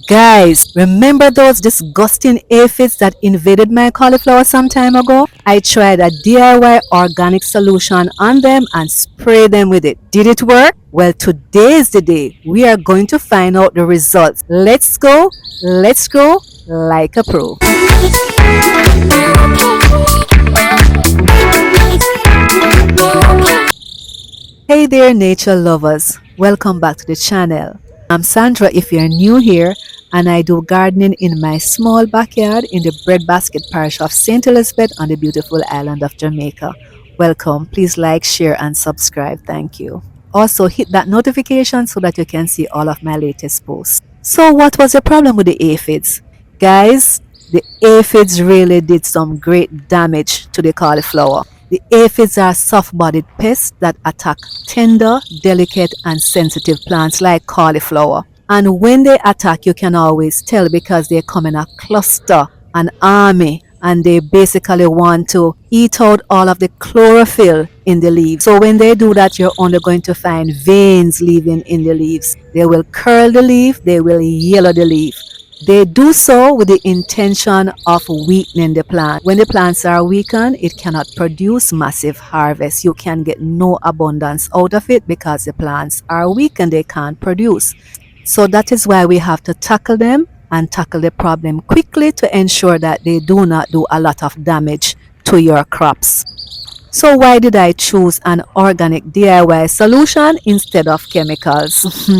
Guys, remember those disgusting aphids that invaded my cauliflower some time ago? I tried a DIY organic solution on them and sprayed them with it. Did it work? Well, today is the day. We are going to find out the results. Let's go like a pro. Hey there, nature lovers. Welcome back to the channel. I'm Sandra if you're new here, and I do gardening in my small backyard in the breadbasket parish of St. Elizabeth on the beautiful island of Jamaica. Welcome. Please like, share, and subscribe. Thank you. Also, hit that notification so that you can see all of my latest posts. So, what was the problem with the aphids? Guys, the aphids really did some great damage to the cauliflower. The aphids are soft-bodied pests that attack tender, delicate, and sensitive plants like cauliflower. And when they attack, you can always tell because they come in a cluster, an army, and they basically want to eat out all of the chlorophyll in the leaves. So when they do that, you're only going to find veins leaving in the leaves. They will curl the leaf, they will yellow the leaf. They do so with the intention of weakening the plant. When the plants are weakened, it cannot produce massive harvest. You can get no abundance out of it because the plants are weak and they can't produce. So that is why we have to tackle them and tackle the problem quickly to ensure that they do not do a lot of damage to your crops. So why did I choose an organic DIY solution instead of chemicals?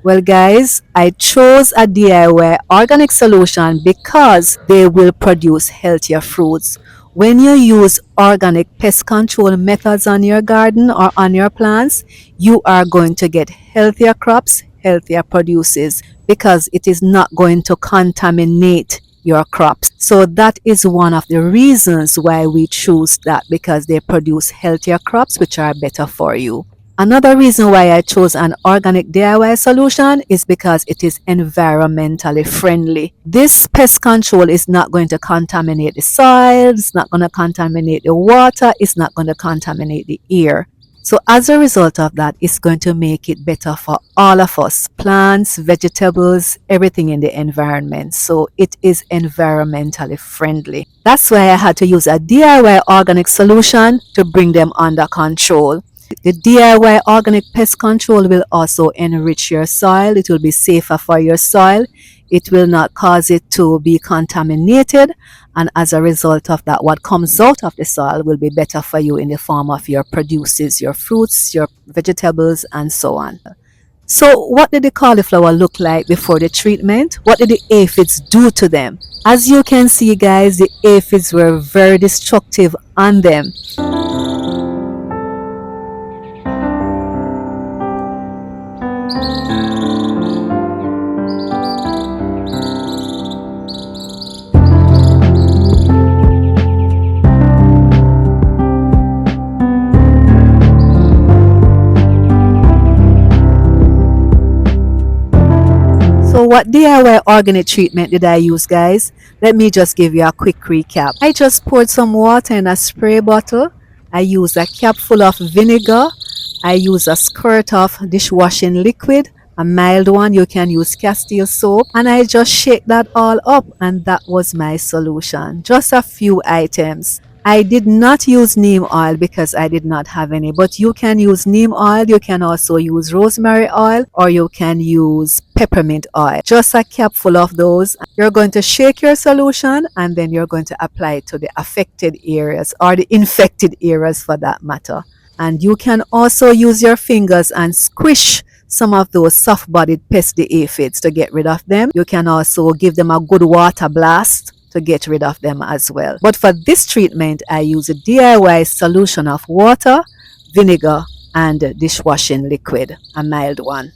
Well, guys, I chose a DIY organic solution because they will produce healthier fruits. When you use organic pest control methods on your garden or on your plants, you are going to get healthier crops, healthier produces because it is not going to contaminate your crops. So that is one of the reasons why we choose that, because they produce healthier crops which are better for you. Another reason why I chose an organic DIY solution is because it is environmentally friendly. This pest control is not going to contaminate the soil, it's not going to contaminate the water, it's not going to contaminate the air. So as a result of that, it's going to make it better for all of us, plants, vegetables, everything in the environment. So it is environmentally friendly. That's why I had to use a DIY organic solution to bring them under control. The DIY organic pest control will also enrich your soil. It will be safer for your soil. It will not cause it to be contaminated. And as a result of that, what comes out of the soil will be better for you in the form of your produces, your fruits, your vegetables, and so on. So what did the cauliflower look like before the treatment? What did the aphids do to them? As you can see, guys, the aphids were very destructive on them. So what DIY organic treatment did I use, guys? Let me just give you a quick recap. I just poured some water in a spray bottle. I used a cap full of vinegar. I used a squirt of dishwashing liquid, a mild one. You can use Castile soap. And I just shake that all up, and that was my solution. Just a few items. I did not use neem oil because I did not have any, but you can use neem oil, you can also use rosemary oil, or you can use peppermint oil. Just a cap full of those. You're going to shake your solution and then you're going to apply it to the affected areas or the infected areas for that matter. And you can also use your fingers and squish some of those soft-bodied pesky aphids to get rid of them. You can also give them a good water blast to get rid of them as well. But for this treatment, I use a DIY solution of water, vinegar, and dishwashing liquid, a mild one.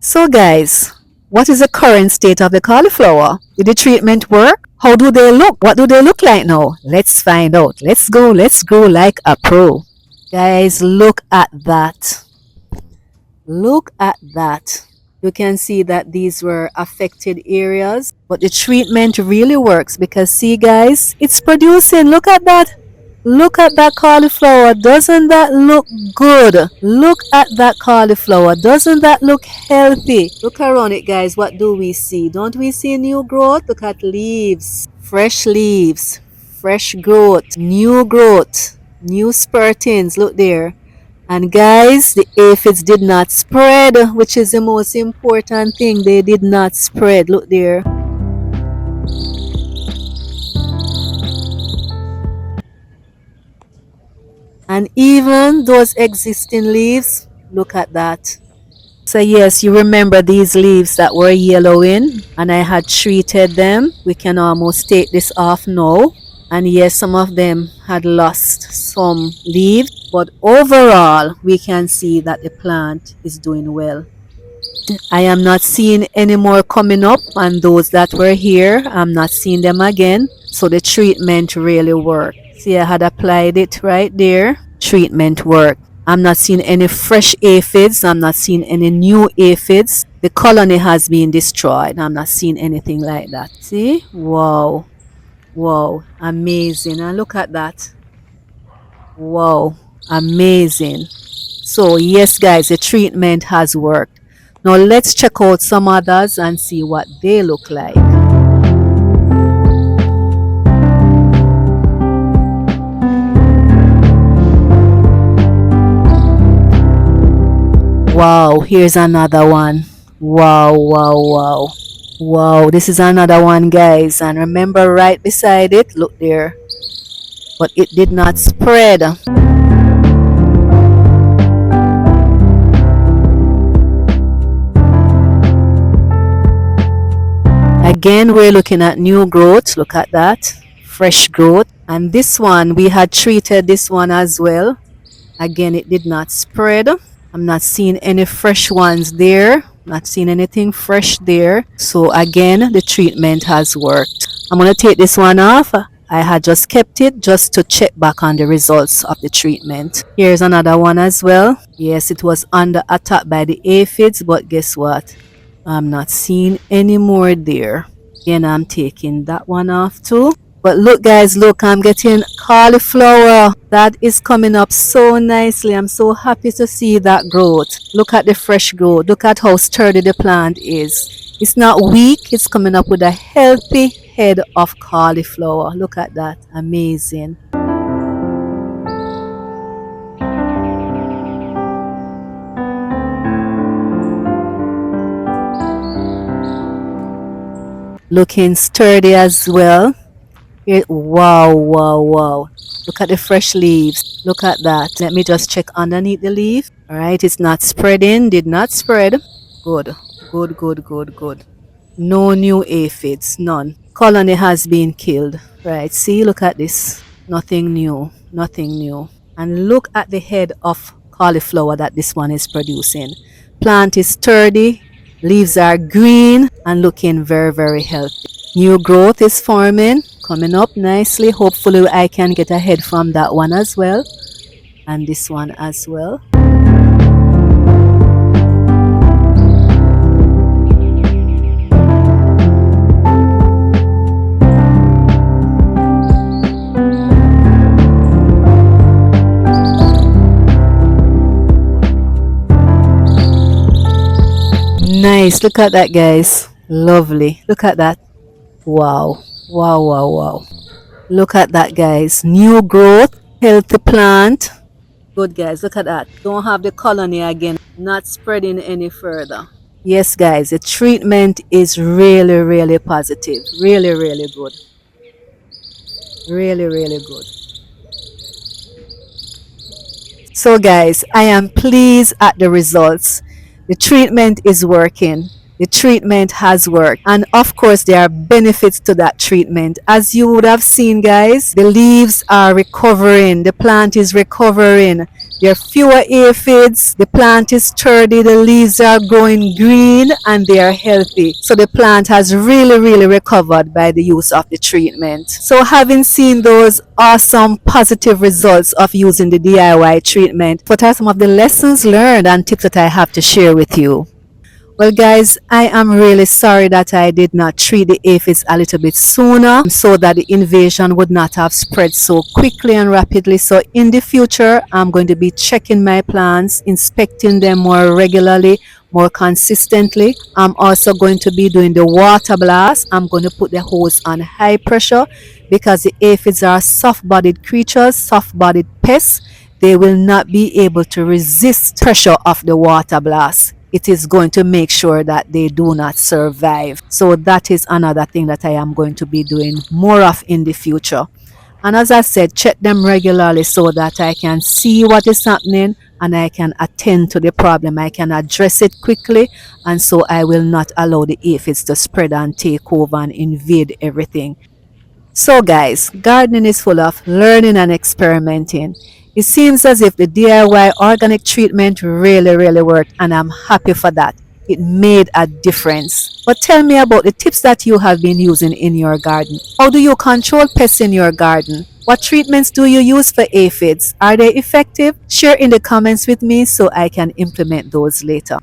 So guys, what is the current state of the cauliflower? Did the treatment work? How do they look? What do they look like now? Let's find out. Let's go like a pro. Guys, look at that. Look at that. You can see that these were affected areas, but the treatment really works because see guys, it's producing. Look at that. Look at that cauliflower. Doesn't that look good? Look at that cauliflower. Doesn't that look healthy? Look around it, guys. What do we see? Don't we see new growth? Look at leaves, fresh growth, new spurtings. Look there. And guys, the aphids did not spread, which is the most important thing. They did not spread. Look there. And even those existing leaves, look at that. So yes, you remember these leaves that were yellowing and I had treated them. We can almost take this off now. And yes, some of them had lost some leaves, but overall we can see that the plant is doing well. I am not seeing any more coming up, and those that were here, I'm not seeing them again. So the treatment really worked. See, I had applied it right there. Treatment worked. I'm not seeing any fresh aphids. I'm not seeing any new aphids. The colony has been destroyed. I'm not seeing anything like that. See? Wow. Wow. Amazing. And look at that. Wow. Amazing. So yes, guys, the treatment has worked. Now let's check out some others and see what they look like. Wow, here's another one. Wow, wow, wow. Wow, this is another one, guys. And remember right beside it, look there. But it did not spread. Again, we're looking at new growth. Look at that. Fresh growth. And this one, we had treated this one as well. Again, it did not spread. I'm not seeing any fresh ones there. Not seeing anything fresh there. So again, the treatment has worked. I'm going to take this one off. I had just kept it just to check back on the results of the treatment. Here's another one as well. Yes, it was under attack by the aphids, but guess what? I'm not seeing any more there. Again, I'm taking that one off too. But look, guys, look, I'm getting cauliflower. That is coming up so nicely. I'm so happy to see that growth. Look at the fresh growth. Look at how sturdy the plant is. It's not weak. It's coming up with a healthy head of cauliflower. Look at that. Amazing. Looking sturdy as well. Here, wow, wow, wow. Look at the fresh leaves. Look at that. Let me just check underneath the leaf. All right, it's not spreading. Did not spread. Good, good, good, good, good. No new aphids, none. Colony has been killed. Right, see, look at this. Nothing new, nothing new. And look at the head of cauliflower that this one is producing. Plant is sturdy, leaves are green and looking very, very healthy. New growth is forming, coming up nicely. Hopefully I can get ahead from that one as well. And this one as well. Nice. Look at that, guys. Lovely. Look at that. Wow. Wow, wow, wow. Look at that, guys. New growth, healthy plant. Good, guys. Look at that. Don't have the colony again. Not spreading any further. Yes, guys. The treatment is really, really positive. Really, really good. Really, really good. So, guys, I am pleased at the results. The treatment is working. The treatment has worked. And of course, there are benefits to that treatment. As you would have seen, guys, the leaves are recovering. The plant is recovering. There are fewer aphids. The plant is sturdy. The leaves are growing green and they are healthy. So the plant has really, really recovered by the use of the treatment. So having seen those awesome positive results of using the DIY treatment, what are some of the lessons learned and tips that I have to share with you? Well, guys, I am really sorry that I did not treat the aphids a little bit sooner so that the invasion would not have spread so quickly and rapidly. So, in the future, I'm going to be checking my plants, inspecting them more regularly, more consistently. I'm also going to be doing the water blast. I'm going to put the hose on high pressure because the aphids are soft bodied creatures, soft bodied pests. They will not be able to resist pressure of the water blast. It is going to make sure that they do not survive. So that is another thing that I am going to be doing more of in the future. And as I said, check them regularly so that I can see what is happening and I can attend to the problem. I can address it quickly, and so I will not allow the aphids to spread and take over and invade everything. So, guys, gardening is full of learning and experimenting. It seems as if the DIY organic treatment really worked, and I'm happy for that. It made a difference. But tell me about the tips that you have been using in your garden. How do you control pests in your garden? What treatments do you use for aphids? Are they effective? Share in the comments with me so I can implement those later.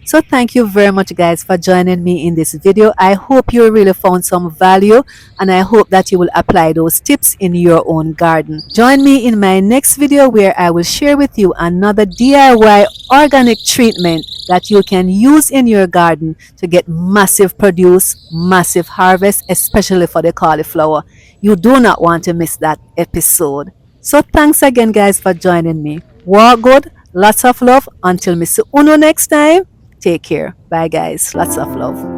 So thank you very much, guys, for joining me in this video. I hope you really found some value, and I hope that you will apply those tips in your own garden. Join me in my next video where I will share with you another DIY organic treatment that you can use in your garden to get massive produce, massive harvest, especially for the cauliflower. You do not want to miss that episode. So thanks again, guys, for joining me. Walk good, lots of love. Until me see you next time. Take care. Bye, guys. Lots of love.